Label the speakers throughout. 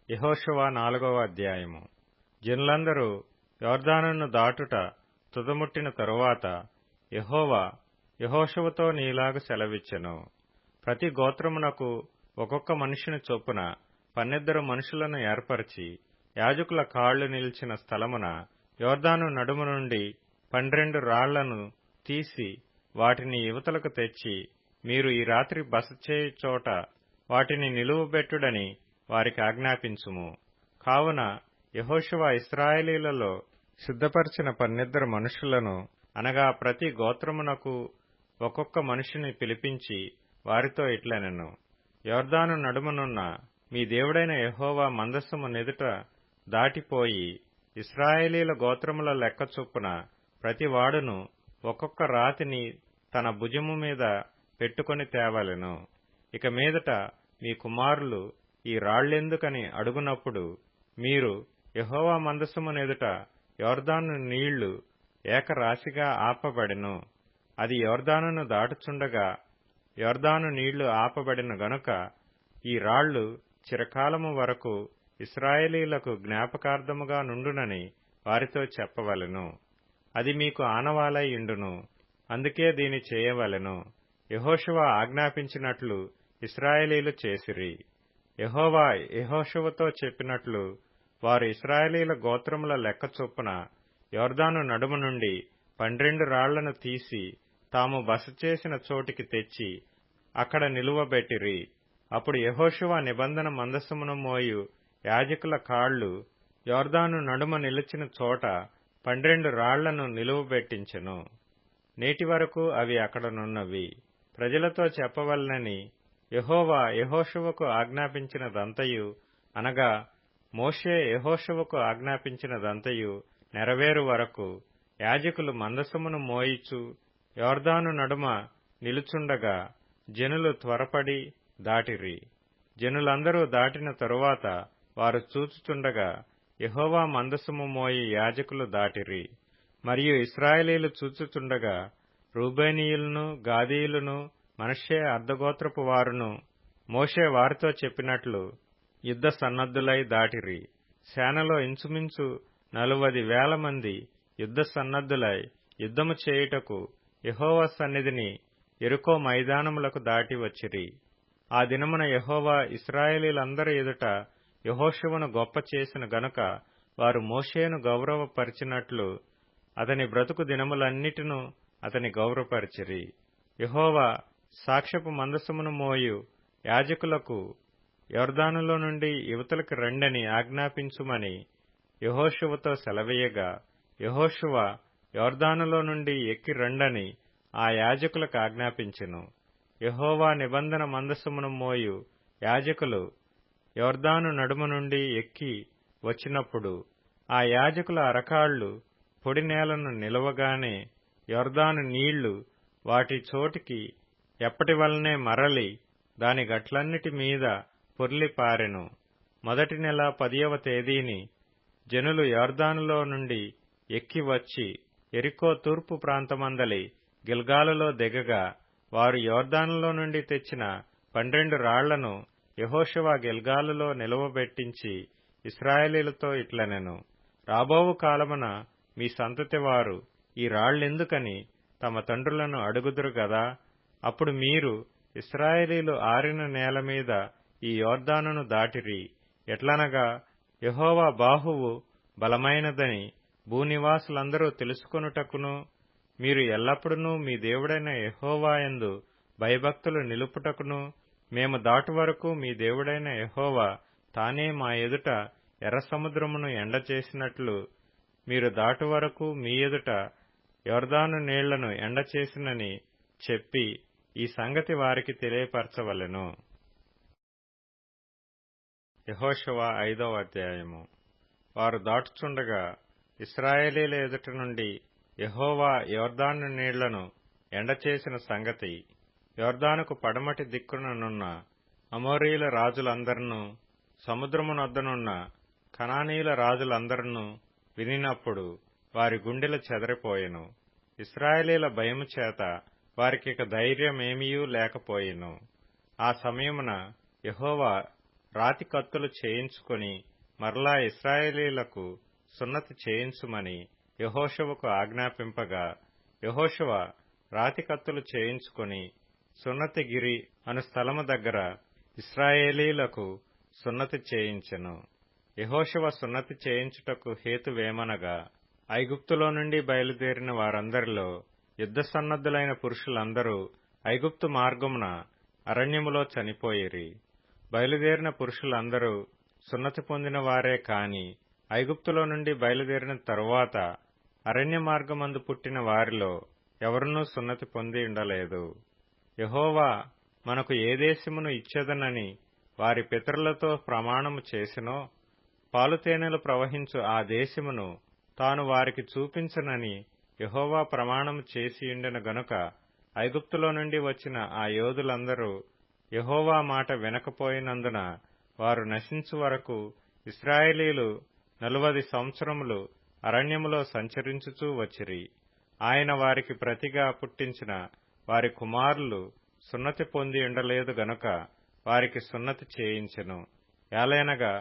Speaker 1: యెహోషువ 4వ అధ్యాయము. జనులందరూ యొర్దానును దాటుట తుదముట్టిన తరువాత యెహోవా యెహోషువతో నీలాగ సెలవిచ్చెను. ప్రతి గోత్రమునకు ఒక్కొక్క మనిషిని చొప్పున 12 మనుషులను ఏర్పరచి యాజకుల కాళ్లు నిలిచిన స్థలమున యొర్దాను నడుము నుండి 12 రాళ్లను తీసి వాటిని యువతలకు తెచ్చి, మీరు ఈ రాత్రి బస చేయు చోట వాటిని నిలువబెట్టుడని వారికి ఆజ్ఞాపించుము. కావున యెహోషువ ఇశ్రాయేలీయులలో సిద్ధపరచిన 12 మనుషులను, అనగా ప్రతి గోత్రమునకు ఒక్కొక్క మనిషిని పిలిపించి వారితో ఇట్లనెను. యొర్దాను నడుమనున్న మీ దేవుడైన యెహోవా మందసము నెదుట దాటిపోయి ఇశ్రాయేలీయుల గోత్రముల లెక్క చొప్పున ప్రతివాడును ఒక్కొక్క రాతిని తన భుజము మీద పెట్టుకొని తేవలెను. ఇక మీదట మీ కుమారులు ఈ రాళ్లెందుకని అడుగునప్పుడు మీరు, యెహోవా మందసము నెదుట యొర్దాను నీళ్లు ఏకరాశిగా ఆపబడెను, అది యొర్దానును దాటుచుండగా యొర్దాను నీళ్లు ఆపబడిన గనుక ఈ రాళ్లు చిరకాలము వరకు ఇశ్రాయేలీయులకు జ్ఞాపకార్థముగా నుండునని వారితో చెప్పవలెను. అది మీకు ఆనవాలై యుండును. అందుకే దీని చేయవలెను. యెహోషువ ఆజ్ఞాపించినట్లు ఇశ్రాయేలీయులు చేసిరి. యెహోవా యెహోషువతో చెప్పినట్లు వారు ఇశ్రాయేలీయుల గోత్రముల లెక్క చొప్పున యొర్దాను నడుము నుండి 12 రాళ్లను తీసి తాము బస చేసిన చోటికి తెచ్చి అక్కడ నిలువబెట్టిరి. అప్పుడు యెహోషువ నిబంధన మందసమును మోయు యాజకుల కాళ్లు యొర్దాను నడుమ నిలిచిన చోట 12 రాళ్లను నిలువబెట్టించెను. నేటి వరకు అవి అక్కడనున్నవి. ప్రజలతో చెప్పవలనని యెహోవా యెహోషువకు ఆజ్ఞాపించినదంతయు, అనగా మోషే యెహోషువకు ఆజ్ఞాపించినదంతయు నెరవేరు వరకు యాజకులు మందసమును మోయిచు యొర్దాను నడుమ నిలుచుండగా జనులు త్వరపడి దాటిరి. జనులందరూ దాటిన తరువాత వారు చూచుచుండగా యెహోవా మందసము మోయి యాజకులు దాటిరి. మరియు ఇశ్రాయేలీయులు చూచుచుండగా రూబేనీయులను, గాదీయులను, మనష్షే అర్ధగోత్రపు వారును మోషే వారితో చెప్పినట్లు యుద్ధ సన్నద్ధులై దాటిరి. సేనలో ఇంచుమించు 40,000 మంది యుద్ధ సన్నద్ధులై యుద్ధము చేయుటకు యెహోవా సన్నిధిని యెరికో మైదానములకు దాటి వచ్చిరి. ఆ దినమున యెహోవా ఇశ్రాయేలీయులందరి ఎదుట యెహోషువను గొప్ప చేసిన గనుక వారు మోషేను గౌరవపరిచినట్లు అతని బ్రతుకు దినములన్నిటిను అతని గౌరవపరిచిరి. యెహోవా సాక్ష్యపు మందసమును మోయు యాజకులకు యొర్దానులో నుండి యువతలకు రండని ఆజ్ఞాపించుమని యెహోషువతో సెలవీయగా, యెహోషువ యొర్దానులో నుండి ఎక్కి రండని ఆ యాజకులకు ఆజ్ఞాపించెను. యెహోవా నిబంధన మందసమును మోయు యాజకులు యొర్దాను నడుము నుండి ఎక్కి వచ్చినప్పుడు ఆ యాజకుల అరకాళ్లు పొడి నేలను నిలవగానే యొర్దాను నీళ్లు వాటి చోటికి ఎప్పటివలనే మరలి దాని గట్లన్నిటి మీద పొర్లి పారెను. మొదటి నెల 10వ తేదీని జనులు యొర్దానులో నుండి ఎక్కి వచ్చి యెరికో తూర్పు ప్రాంతమందలి గిల్గాలులో దిగగా వారు యొర్దానులో నుండి తెచ్చిన 12 రాళ్లను యెహోషువ గిల్గాలులో నిలువబెట్టించి ఇశ్రాయేలీయులతో ఇట్లనెను. రాబోవు కాలమున మీ సంతతి వారు ఈ రాళ్లెందుకని తమ తండ్రులను అడుగుదురు గదా. అప్పుడు మీరు, ఇశ్రాయేలీయులు ఆరిన నేల మీద ఈ యొర్దానును దాటిరి. ఎట్లనగా యెహోవా బాహువు బలమైనదని భూనివాసులందరూ తెలుసుకొనుటకును, మీరు ఎల్లప్పుడూ మీ దేవుడైన యెహోవా యందు భయభక్తులు నిలుపుటకును, మేము దాటు వరకు మీ దేవుడైన యెహోవా తానే మా ఎదుట ఎర్ర సముద్రమును ఎండచేసినట్లు మీరు దాటు వరకు మీ ఎదుట యొర్దాను నీళ్లను ఎండచేసినని చెప్పి ఈ సంగతి వారికి తెలియపరచవలెను. యెహోషువ 5వ అధ్యాయము. వారు దాటుచుండగా ఇశ్రాయేలీయుల ఎదుట నుండి యెహోవా యొర్దాను నీళ్లను ఎండచేసిన సంగతి యొర్దానుకు పడమటి దిక్కుననున్న అమోరీయుల రాజులందరినూ, సముద్రమునొద్దనున్న కనానీయుల రాజులందరినూ వినినప్పుడు వారి గుండెలు చెదరిపోయెను. ఇశ్రాయేలీయుల భయము చేత వారికిక ధైర్యమేమియూ లేకపోయెను. ఆ సమయమున యెహోవా రాతి కత్తులు చేయించుకొని మరలా ఇశ్రాయేలీయులకు సున్నతి చేయించుమని యెహోషువకు ఆజ్ఞాపింపగా, యెహోషువ రాతి కత్తులు చేయించుకొని సున్నతిగిరి అను స్థలము దగ్గర ఇశ్రాయేలీయులకు సున్నతి చేయించెను. యెహోషువ సున్నతి చేయించుటకు హేతువేమనగా, ఐగుప్తులో నుండి బయలుదేరిన వారందరిలో యుద్ధ సన్నద్ధులైన పురుషులందరూ ఐగుప్తు మార్గమున అరణ్యములో చనిపోయిరి. బయలుదేరిన పురుషులందరూ సున్నతి పొందిన వారే కాని ఐగుప్తులో నుండి బయలుదేరిన తరువాత అరణ్య మార్గమందు పుట్టిన వారిలో ఎవరునూ సున్నతి పొంది ఉండలేదు. యెహోవా మనకు ఏ దేశమును ఇచ్చెదనని వారి పితరులతో ప్రమాణము చేసినో, పాలుతేనెలు ప్రవహించు ఆ దేశమును తాను వారికి చూపించనని యెహోవా ప్రమాణము చేసియుండెను గనుక ఐగుప్తులో నుండి వచ్చిన ఆ యోధులందరూ యెహోవా మాట వినకపోయినందున వారు నశించు వరకు ఇశ్రాయేలీయులు 40 సంవత్సరములు అరణ్యములో సంచరించుచూ వచ్చిరి. ఆయన వారికి ప్రతిగా పుట్టించిన వారి కుమారులు సున్నతి పొంది ఉండలేదు గనుక వారికి సున్నతి చేయించెను. ఏలయనగా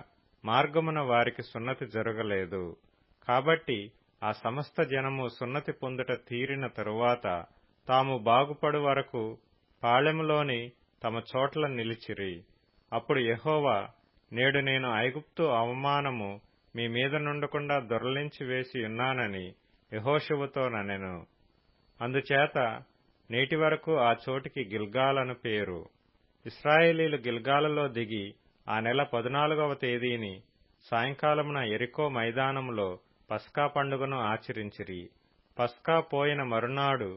Speaker 1: మార్గమున వారికి సున్నతి జరగలేదు. కాబట్టి ఆ సమస్త జనము సున్నతి పొందుట తీరిన తరువాత తాము బాగుపడు వరకు పాళెములోని తమ చోట్ల నిలిచిరి. అప్పుడు యెహోవా, నేడు నేను ఐగుప్తు అవమానము మీ మీద నుండకుండా దొరలించి వేసి ఉన్నానని యెహోషువతో ననెను. అందుచేత నేటి వరకు ఆ చోటికి గిల్గాల్ అను పేరు. ఇశ్రాయేలీయులు గిల్గాలులో దిగి ఆ నెల 14వ తేదీని సాయంకాలమున యెరికో మైదానములో పస్కా పండుగను ఆచరించిరి. పస్కా పోయిన మరునాడు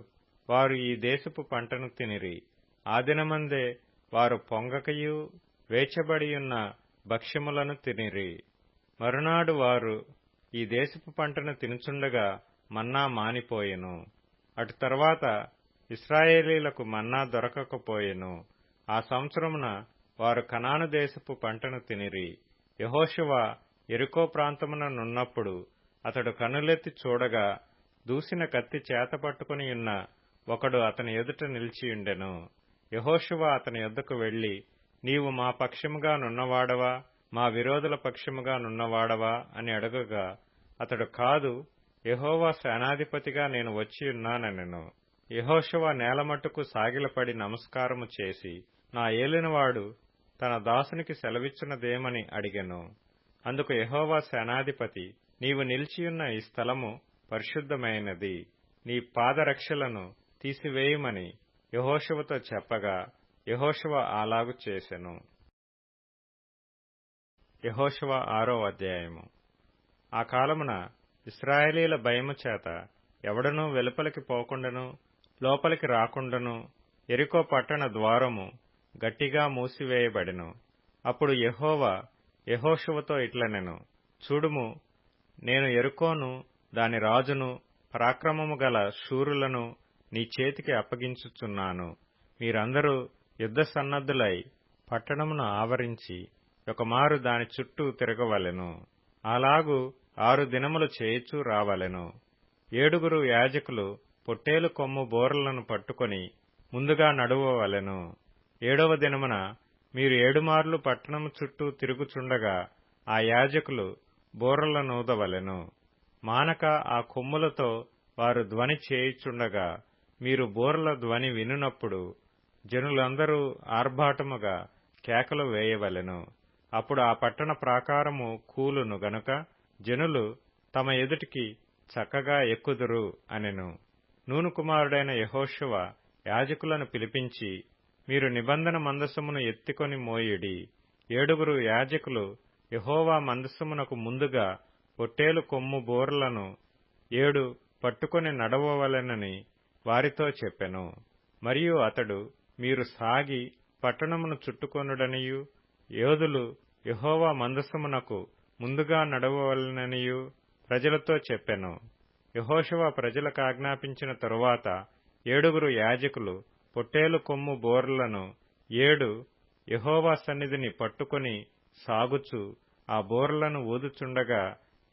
Speaker 1: వారు ఈ దేశపు పంటను తినిరి. ఆ దినమందే వారు పొంగకయు వేచబడియున్న భక్ష్యములను తినిరి. మరునాడు వారు ఈ దేశపు పంటను తినుచుండగా మన్నా మానిపోయెను. అటు తర్వాత ఇశ్రాయేలీయులకు మన్నా దొరకకపోయెను. ఆ సంవత్సరమున వారు కనాను దేశపు పంటను తినిరి. యెహోషువ యెరికో ప్రాంతమున నున్నప్పుడు అతడు కన్నులెత్తి చూడగా దూసిన కత్తి చేతపట్టుకుని ఉన్న ఒకడు అతని ఎదుట నిలిచియుండెను. యెహోషువ అతని యొద్దకు వెళ్లి, నీవు మా పక్షముగా నున్నవాడవా, మా విరోధుల పక్షముగా నున్నవాడవా అని అడగగా, అతడు కాదు, యెహోవా సేనాధిపతిగా నేను వచ్చియున్నానెను. యెహోషువ నేలమట్టుకు సాగిలపడి నమస్కారము చేసి, నా ఏలినవాడు తన దాసునికి సెలవిచ్చున్నదేమని అడిగెను. అందుకు యెహోవా సేనాధిపతి, నీవు నిలిచియున్న ఈ స్థలము పరిశుద్ధమైనది, నీ పాదరక్షలను తీసివేయుమని యెహోషువతో చెప్పగా, యెహోషువ అలాగు చేసెను. యెహోషువ 6వ అధ్యాయము. ఆ కాలమున ఇశ్రాయేలీయుల భయము చేత ఎవడనూ వెలుపలికి పోకుండాను లోపలికి రాకుండాను యెరికో పట్టణ ద్వారము గట్టిగా మూసివేయబడెను. అప్పుడు యెహోవా యెహోషువతో ఇట్లనెను, చూడుము, నేను యెరికోను దాని రాజును పరాక్రమము గల శూరులను నీ చేతికి అప్పగించుచున్నాను. మీరందరూ యుద్ధ సన్నద్ధులై పట్టణమును ఆవరించి ఒకమారు దాని చుట్టూ తిరగవలెను. అలాగు 6 దినములు చేయుచూ రావలెను. 7 యాజకులు పొట్టేలు కొమ్ము బోరలను పట్టుకొని ముందుగా నడువవలెను. 7వ దినమున మీరు 7 మార్లు పట్టణము చుట్టూ తిరుగుచుండగా ఆ యాజకులు బోరలనూదవలెను. మానక ఆ కొమ్ములతో వారు ధ్వని చేయుచుండగా మీరు బోరల ధ్వని వినునప్పుడు జనులందరూ ఆర్భాటముగా కేకలు వేయవలెను. అప్పుడు ఆ పట్టణ ప్రాకారము కూలును గనుక జనులు తమ ఎదుటికి చక్కగా ఎక్కుదురు అనెను. నూను కుమారుడైన యెహోషువ యాజకులను పిలిపించి, మీరు నిబంధన మందసమును ఎత్తికొని మోయుడి. 7 యాజకులు యెహోవా మందసమునకు ముందుగా పొట్టేలు కొమ్ము బోరలను 7 పట్టుకొని నడవవలెనని వారితో చెప్పెను. మరియు అతడు, మీరు సాగి పట్టణమును చుట్టుకొనుడనియు యోధులు యెహోవా మందసమునకు ముందుగా నడవవలెననియు ప్రజలతో చెప్పెను. యెహోషువ ప్రజలకు ఆజ్ఞాపించిన తరువాత 7 యాజకులు పొట్టేలు కొమ్ము బోరలను 7 యెహోవా సన్నిధిని పట్టుకొని సాగుచు ఆ బోరలను ఊదుచుండగా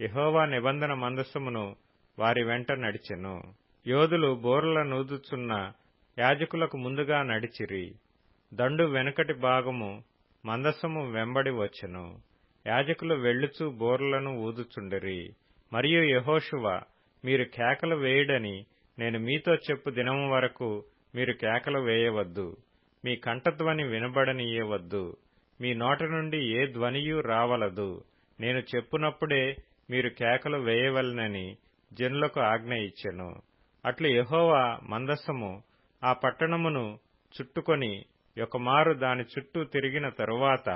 Speaker 1: యెహోవా నిబంధన మందసమును వారి వెంట నడిచెను. యోధులు బోరలనూదుచున్న యాజకులకు ముందుగా నడిచిరి. దండు వెనుకటి భాగము మందసము వెంబడి వచ్చెను. యాజకులు వెళ్ళుచు బోర్లను ఊదుచుండిరి. మరియు యెహోషువ, మీరు కేకలు వేయుడని నేను మీతో చెప్పు దినము వరకు మీరు కేకలు వేయవద్దు. మీ కంఠధ్వని వినబడనీయవద్దు. మీ నోట నుండి ఏ ధ్వనియూ రావలదు. నేను చెప్పునప్పుడే మీరు కేకలు వేయవలెనని జనులకు ఆజ్ఞ ఇచ్చెను. అట్లు యెహోవా మందసము ఆ పట్టణమును చుట్టుకొని ఒకమారు దాని చుట్టూ తిరిగిన తరువాత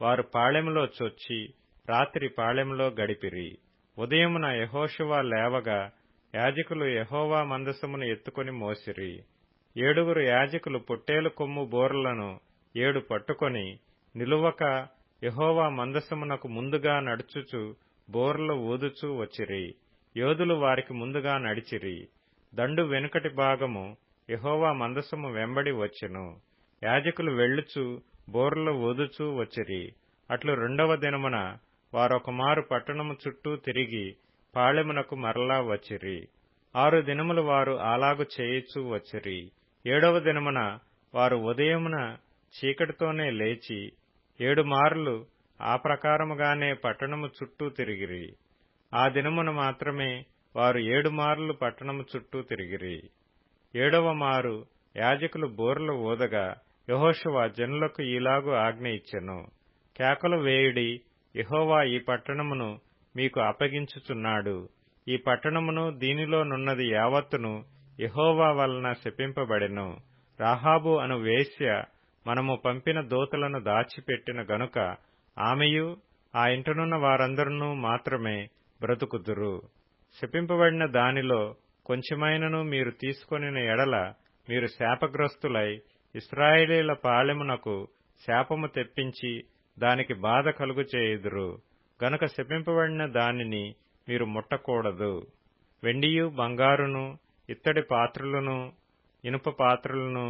Speaker 1: వారు పాళెములో చొచ్చి రాత్రి పాళెములో గడిపిరి. ఉదయమున యెహోషువ లేవగా యాజకులు యెహోవా మందసమును ఎత్తుకొని మోసిరి. 7 యాజకులు పొట్టేలు కొమ్ము బోర్లను 7 పట్టుకొని నిలువక యెహోవా మందసమునకు ముందుగా నడుచుచు బోర్లు ఊదుచూ వచ్చిరి. యోధులు వారికి ముందుగా నడిచిరి. దండు వెనుకటి భాగము యెహోవా మందసము వెంబడి వచ్చెను. యాజకులు వెళ్ళుచు బోర్లు ఊదుచూ వచ్చిరి. అట్లు 2వ దినమున వారొకమారు పట్టణము చుట్టూ తిరిగి పాళెమునకు మరలా వచ్చిరి. 6 దినములు వారు అలాగు చేయుచూ వచ్చిరి. 7వ దినమున వారు ఉదయమున చీకటితోనే లేచి 7 మార్లు ఆ ప్రకారముగానే పట్టణము చుట్టూ తిరిగిరి. ఆ దినమున మాత్రమే వారు 7 మార్లు పట్టణము చుట్టూ తిరిగిరి. 7వ మారు యాజకులు బోర్లు ఊదగా యెహోషువ జనులకు ఈలాగు ఆజ్ఞ ఇచ్చెను. కేకలు వేయుడి, యెహోవా ఈ పట్టణమును మీకు అప్పగించుచున్నాడు. ఈ పట్టణమును దీనిలోనున్నది యావత్తును యెహోవా వలన శపింపబడెను. రాహాబు అను వేశ్య మనము పంపిన దూతలను దాచిపెట్టిన గనుక ఆమెయు ఆ ఇంటనున్న వారందరూ మాత్రమే బ్రతుకుదురు. శపింపబడిన దానిలో కొంచెమైనను మీరు తీసుకొనిన ఎడల మీరు శాపగ్రస్తులై ఇశ్రాయేలీల పాళెమునకు శాపము తెప్పించి దానికి బాధ కలుగు చేయుదురు. గనుక శపింపబడిన దానిని మీరు ముట్టకూడదు. వెండియు బంగారును ఇత్తడి పాత్రలను ఇనుప పాత్రలను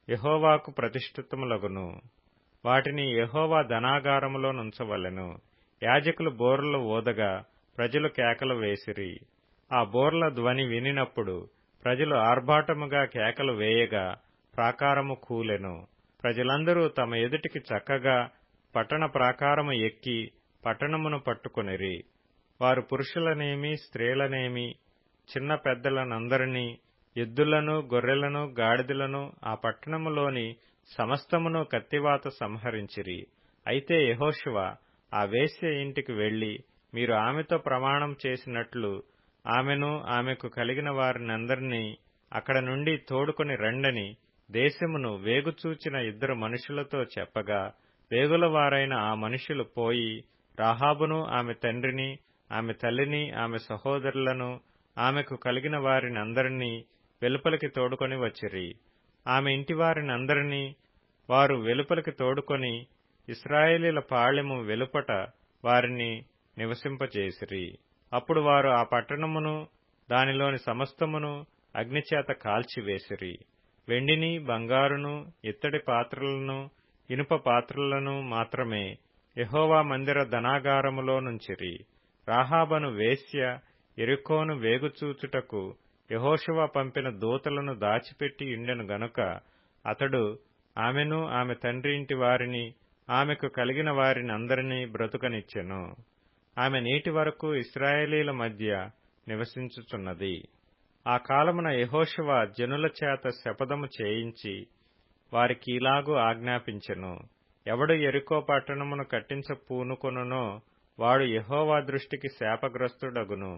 Speaker 1: యెహోవాకు ప్రతిష్ఠితములగును. వాటిని యెహోవా ధనాగారములో నుంచవలెను. యాజకులు బోర్లు ఊదగా ప్రజలు కేకలు వేసిరి. ఆ బోర్ల ధ్వని వినినప్పుడు ప్రజలు ఆర్భాటముగా కేకలు వేయగా ప్రాకారము కూలెను. ప్రజలందరూ తమ ఎదుటికి చక్కగా పట్టణ ప్రాకారము ఎక్కి పట్టణమును పట్టుకొనిరి. వారు పురుషులనేమి స్త్రీలనేమి చిన్న పెద్దలనందరినీ ఎద్దులను గొర్రెలను గాడిదలను ఆ పట్టణములోని సమస్తమును కత్తివాత సంహరించిరి. అయితే యెహోషువ ఆ వేశ్య ఇంటికి వెళ్లి మీరు ఆమెతో ప్రమాణం చేసినట్లు ఆమెను ఆమెకు కలిగిన వారినందరినీ అక్కడ నుండి తోడుకొని రండని దేశమును వేగుచూచిన 2 మనుషులతో చెప్పగా వేగులవారైన ఆ మనుషులు పోయి రాహాబును ఆమె తండ్రిని ఆమె తల్లిని ఆమె సహోదరులను ఆమెకు కలిగిన వారినందరినీ వెలుపలికి తోడుకొని వచ్చిరి. ఆమె ఇంటివారినందరినీ వారు వెలుపలికి తోడుకొని ఇశ్రాయేలీల పాళెము వెలుపట వారిని నివసింపజేసిరి. అప్పుడు వారు ఆ పట్టణమును దానిలోని సమస్తమును అగ్నిచేత కాల్చివేసిరి. వెండిని బంగారును ఇత్తడి పాత్రలను ఇనుప పాత్రలను మాత్రమే యెహోవా మందిర ధనాగారములో నుంచిరి. రాహాబను వేశ్య యెరికోను వేగుచూచుటకు యెహోషువ పంపిన దూతలను దాచిపెట్టి ఉండెను గనుక అతడు ఆమెను ఆమె తండ్రి ఇంటి వారిని ఆమెకు కలిగిన వారినందరినీ బ్రతుకనిచ్చెను. ఆమె నేటి వరకు ఇశ్రాయేలీల మధ్య నివసించుచున్నది. ఆ కాలమున యెహోషువ జనుల చేత శపథము చేయించి వారికీలాగు ఆజ్ఞాపించెను. ఎవడు యెరికో పట్టణమును కట్టించ పూనుకొనునో వాడు యెహోవా దృష్టికి శాపగ్రస్తుడగును.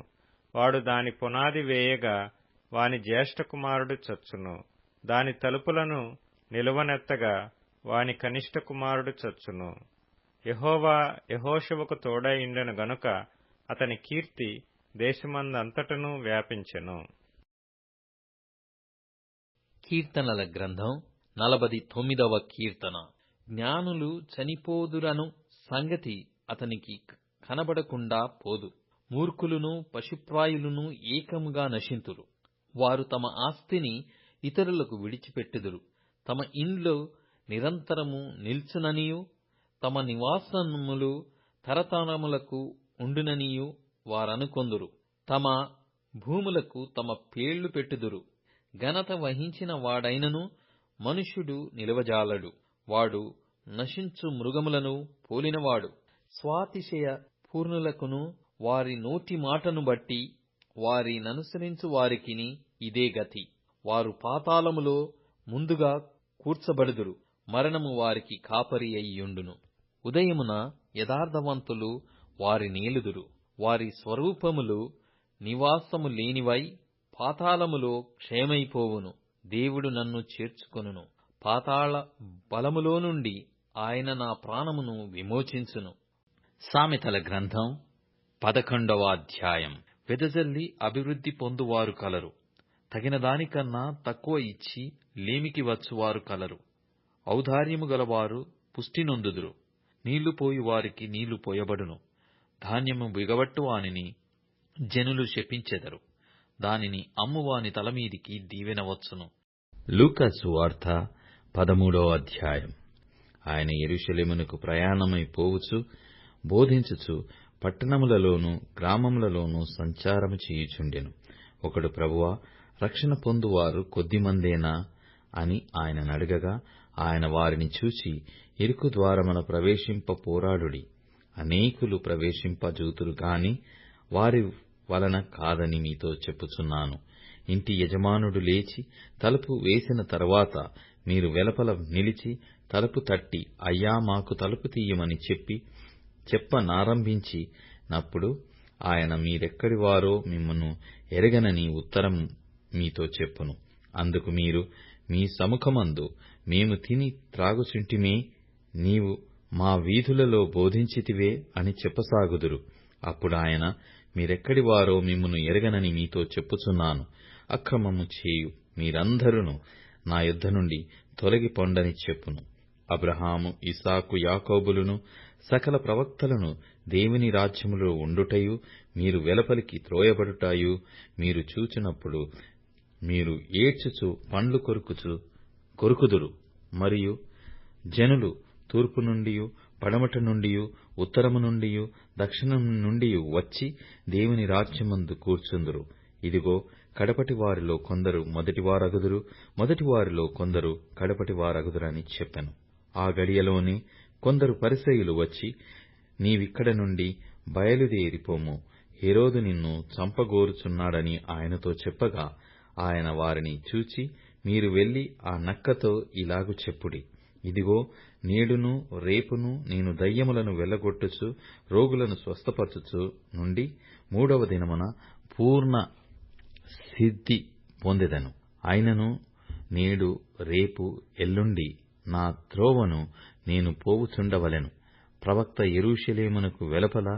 Speaker 1: వాడు దాని పునాది వేయగా వాని జ్యేష్ఠ కుమారుడు చచ్చును. దాని తలుపులను నిలువనెత్తగా వాని కనిష్ఠ కుమారుడు చచ్చును. యెహోవా యెహోషువకు తోడై ఉండెను గనుక అతని కీర్తి దేశమందంతటను వ్యాపించెను.
Speaker 2: కీర్తనల గ్రంథం 49వ కీర్తన. జ్ఞానులు చనిపోదురను సంగతి అతనికి కనబడకుండా పోదు. మూర్ఖులును పశుప్రాయులును ఏకముగా నశింతురు. వారు తమ ఆస్తిని ఇతరులకు విడిచిపెట్టుదురు. తమ ఇండ్లు నిరంతరము నిల్చుననియు తమ నివాసములు తరతరములకు ఉండుననియు వారనుకొందురు. తమ భూములకు తమ పేర్లు పెట్టుదురు. ఘనత వహించిన వాడైనను మనుష్యుడు నిలవజాలడు. వాడు నశించు మృగములను పోలినవాడు. స్వాతిశయ పూర్ణులకును వారి నోటి మాటను బట్టి వారి ననుసరించు వారికిని ఇదే గతి. వారు పాతాళములో ముందుగా కూర్చబడుదురు, మరణము వారికి కాపరి అయ్యుండును. ఉదయమున యథార్థవంతులు వారి నేలుదురు, వారి స్వరూపములు నివాసము లేనివై పాతాళములో క్షయమైపోవును. దేవుడు నన్ను చేర్చుకొనును, పాతాళ బలములో నుండి ఆయన నా ప్రాణమును విమోచించును. సామెతల గ్రంథం 11వ అధ్యాయం. వెదజల్లి అభివృద్ధి పొందువారు కలరు, తగిన దానికన్నా తక్కువ ఇచ్చి లేమికి వచ్చువారు కలరు. ఔదార్యము గలవారు పుష్టి నొందుదురు, నీళ్లు పోయి వారికి నీళ్లు పోయబడును. ధాన్యము బిగబట్టు వానిని జనులు శపించెదరు, దానిని అమ్మువాని తలమీదికి దీవెన వచ్చును. లూకా సువార్త 13వ అధ్యాయం. ఆయన యెరూషలేమునకు ప్రయాణమై పోవుచు బోధించుచు పట్టణములలోను గ్రామములలోను సంచారము చేయుచుండెను. ఒకడు, ప్రభువా, రక్షణ పొందువారు కొద్దిమందేనా అని ఆయన నడగగా, ఆయన వారిని చూచి, ఇరుకు ద్వారమున ప్రవేశింప పోరాడుడి, అనేకులు ప్రవేశింపజూతురు గాని వారి వలన కాదని మీతో చెప్పుచున్నాను. ఇంటి యజమానుడు లేచి తలుపు వేసిన తరువాత మీరు వెలుపల నిలిచి తలుపు తట్టి, అయ్యా, మాకు తలుపు తీయమని చెప్పనారంభించినప్పుడు ఆయన మీరెక్కడివారో మిమ్మును ఎరగనని ఉత్తరం మీతో చెప్పును. అందుకు మీరు, మీ సముఖమందు మేము తిని త్రాగుచుంటిమే, నీవు మా వీధులలో బోధించితివే అని చెప్పసాగుదురు. అప్పుడు ఆయన, మీరెక్కడివారో మిమ్మును ఎరగనని మీతో చెప్పుచున్నాను, అక్రమము చేయు మీరందరూ నా యొద్ద నుండి తొలగి పొండని చెప్పును. అబ్రహాము, ఇస్సాకు, యాకోబులను సకల ప్రవక్తలను దేవుని రాజ్యములో ఉండుటయు మీరు వెలుపలికి త్రోయబడుటయు మీరు చూచినప్పుడు మీరు ఏడ్చుచు పండ్లు కొరుకుదురు. మరియు జనులు తూర్పు నుండి, పడమట నుండి, ఉత్తరము నుండి, దక్షిణం నుండి వచ్చి దేవుని రాజ్యమందు కూర్చుందురు. ఇదిగో, కడపటి వారిలో కొందరు మొదటివారగుదురు, మొదటివారిలో కొందరు కడపటివారగుదురని చెప్పెను. ఆ గడియలోనే కొందరు పరిసయ్యులు వచ్చి, నీవిక్కడ నుండి బయలుదేరిపోము, హేరోదు నిన్ను చంపగోరుచున్నాడని ఆయనతో చెప్పగా, ఆయన వారిని చూచి, మీరు వెళ్లి ఆ నక్కతో ఇలాగు చెప్పుడి, ఇదిగో, నేడును రేపును నేను దయ్యములను వెళ్లగొట్టుచు రోగులను స్వస్థపరచుచు నుండి 3వ దినమున పూర్ణ సిద్ధి పొందెదను. అయినను నేడు రేపు ఎల్లుండి నా త్రోవను నేను పోవుచుండవలెను. ప్రవక్త యెరూషలేమునకు వెలుపల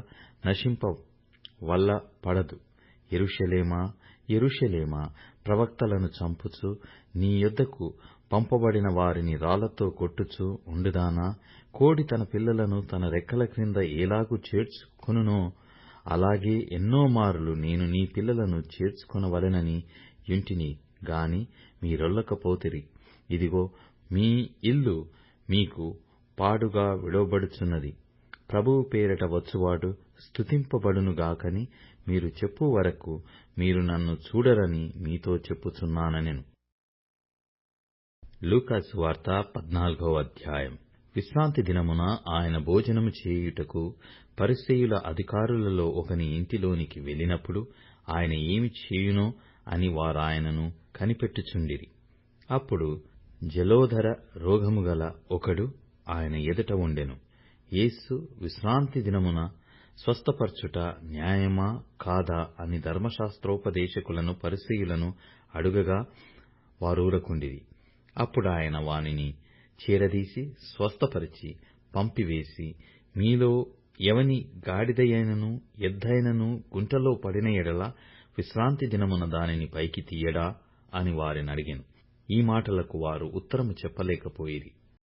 Speaker 2: నశింప వల్ల పడదు. యెరూషలేమా, యెరూషలేమా, ప్రవక్తలను చంపుచు నీ యొద్దకు పంపబడిన వారిని రాళ్లతో కొట్టుచు ఉండుదానా? కోడి తన పిల్లలను తన రెక్కల క్రింద ఎలాగూ చేర్చుకొనునో అలాగే ఎన్నో మారులు నేను నీ పిల్లలను చేర్చుకొనవలెనని యుంటిని గాని మీరొల్లకపోతిరి. ఇదిగో, మీ ఇల్లు మీకు పాడుగా విడవబడుచున్నది. ప్రభువు పేరట వచ్చువాడు స్తుతింపబడునుగాకని మీరు చెప్పు వరకు మీరు నన్ను చూడరని మీతో చెప్పుచున్నానెను. లూకా సువార్త 14వ అధ్యాయం. విశ్రాంతి దినమున ఆయన భోజనము చేయుటకు పరిసయ్యుల అధికారులలో ఒకని ఇంటిలోనికి వెళ్ళినప్పుడు ఆయన ఏమి చేయునో అని వారాయనను కనిపెట్టుచుండిరి. అప్పుడు జలోదర రోగము గల ఒకడు ఆయన ఎదుట ఉండెను. యేసు విశ్రాంతి దినమున స్వస్థపరచుట న్యాయమా కాదా అని ధర్మశాస్త్రోపదేశకులను పరిసయ్యులను అడుగగా వారూరకుండిరి. అప్పుడు ఆయన వానిని చేరదీసి స్వస్థపరిచి పంపివేసి, మీలో ఎవని గాడిదయైనను ఎద్దైనను గుంటలో పడిన ఎడల విశ్రాంతి దినమున దానిని పైకి తీయడా అని వారినడిగెను. ఈ మాటలకు వారు ఉత్తరము చెప్పలేకపోయిరి.